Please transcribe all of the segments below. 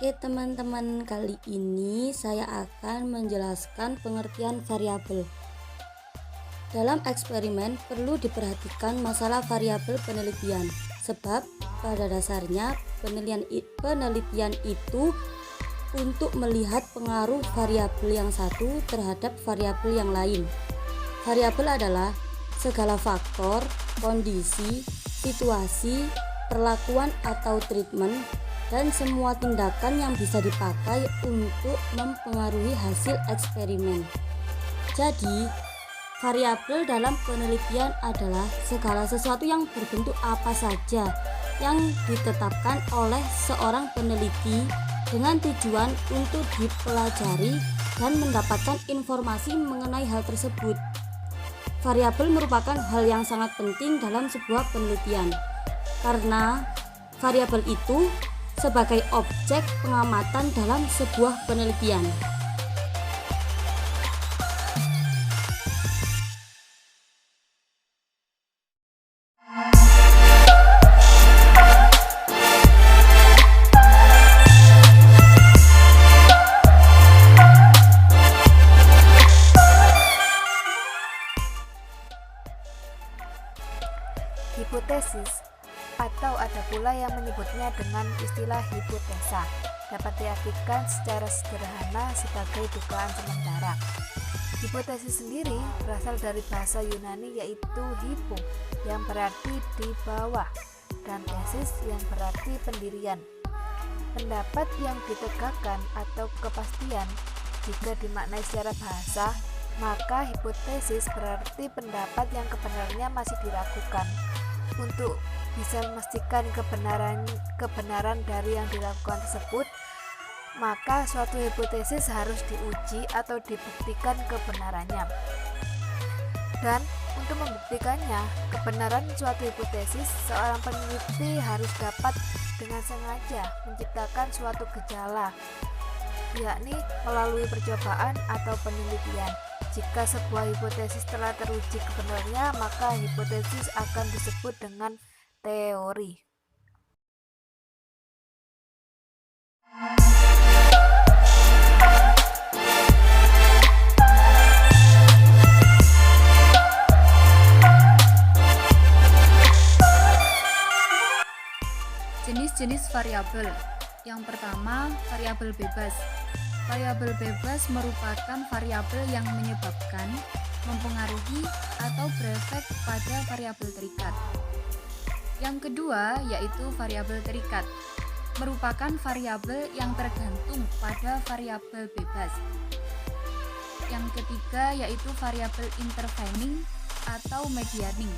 Oke teman-teman, kali ini saya akan menjelaskan pengertian variabel. Dalam eksperimen perlu diperhatikan masalah variabel penelitian, sebab pada dasarnya penelitian itu untuk melihat pengaruh variabel yang satu terhadap variabel yang lain. Variabel adalah segala faktor, kondisi, situasi, perlakuan atau treatment, dan semua tindakan yang bisa dipakai untuk mempengaruhi hasil eksperimen. Jadi, variabel dalam penelitian adalah segala sesuatu yang berbentuk apa saja yang ditetapkan oleh seorang peneliti dengan tujuan untuk dipelajari dan mendapatkan informasi mengenai hal tersebut. Variabel merupakan hal yang sangat penting dalam sebuah penelitian, karena variabel itu sebagai objek pengamatan dalam sebuah penelitian. Hipotesis, atau ada pula yang menyebutnya dengan istilah hipotesa, dapat diartikan secara sederhana sebagai dugaan sementara. Hipotesis sendiri berasal dari bahasa Yunani yaitu hypo yang berarti di bawah dan tesis yang berarti pendirian. Pendapat yang ditegakkan atau kepastian jika dimaknai secara bahasa, maka hipotesis berarti pendapat yang kebenarannya masih diragukan. Untuk bisa memastikan kebenaran dari yang dilakukan tersebut, maka suatu hipotesis harus diuji atau dibuktikan kebenarannya. Dan untuk membuktikannya, kebenaran suatu hipotesis, seorang peneliti harus dapat dengan sengaja menciptakan suatu gejala, yakni melalui percobaan atau penelitian. Jika sebuah hipotesis telah teruji kebenarannya, maka hipotesis akan disebut dengan teori. Jenis-jenis variabel. Yang pertama, variabel bebas. Variabel bebas merupakan variabel yang menyebabkan, mempengaruhi, atau berefek pada variabel terikat. Yang kedua yaitu variabel terikat, merupakan variabel yang tergantung pada variabel bebas. Yang ketiga yaitu variabel intervening atau medianing,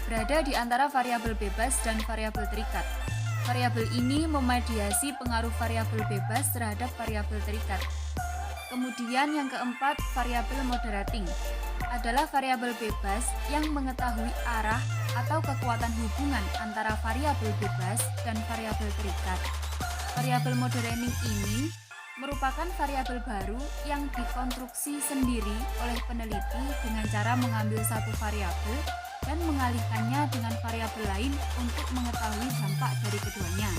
berada di antara variabel bebas dan variabel terikat. Variabel ini memediasi pengaruh variabel bebas terhadap variabel terikat. Kemudian yang keempat, variabel moderating adalah variabel bebas yang mengetahui arah atau kekuatan hubungan antara variabel bebas dan variabel terikat. Variabel moderating ini merupakan variabel baru yang dikonstruksi sendiri oleh peneliti dengan cara mengambil satu variabel dan mengalihkannya dengan variabel lain untuk mengetahui dampak dari keduanya.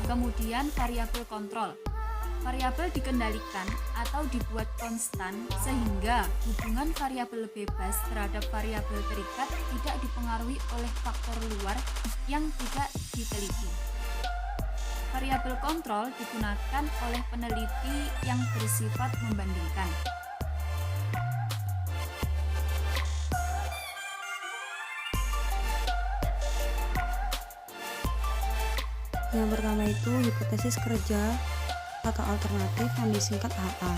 Kemudian variabel kontrol. Variabel dikendalikan atau dibuat konstan sehingga hubungan variabel bebas terhadap variabel terikat tidak dipengaruhi oleh faktor luar yang tidak diteliti. Variabel kontrol digunakan oleh peneliti yang bersifat membandingkan. Yang pertama itu hipotesis kerja atau alternatif yang disingkat HA.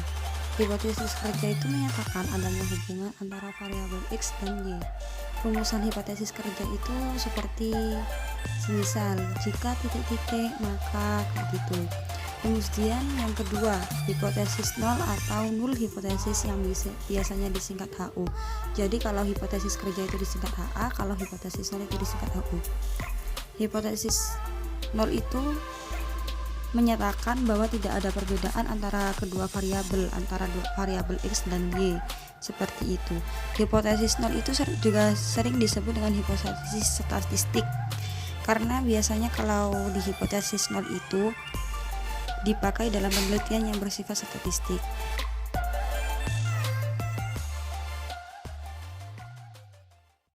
Hipotesis kerja itu menyatakan adanya hubungan antara variabel X dan Y. Rumusan hipotesis kerja itu seperti semisal jika titik-titik maka kayak gitu. Kemudian yang kedua, hipotesis nol atau null hipotesis yang biasanya disingkat HU. Jadi kalau hipotesis kerja itu disingkat HA, kalau hipotesis nol itu disingkat HU. Hipotesis nol itu menyatakan bahwa tidak ada perbedaan antara kedua variabel, antara variabel X dan Y, seperti itu. Hipotesis nol itu juga sering disebut dengan hipotesis statistik, karena biasanya kalau di hipotesis nol itu dipakai dalam penelitian yang bersifat statistik.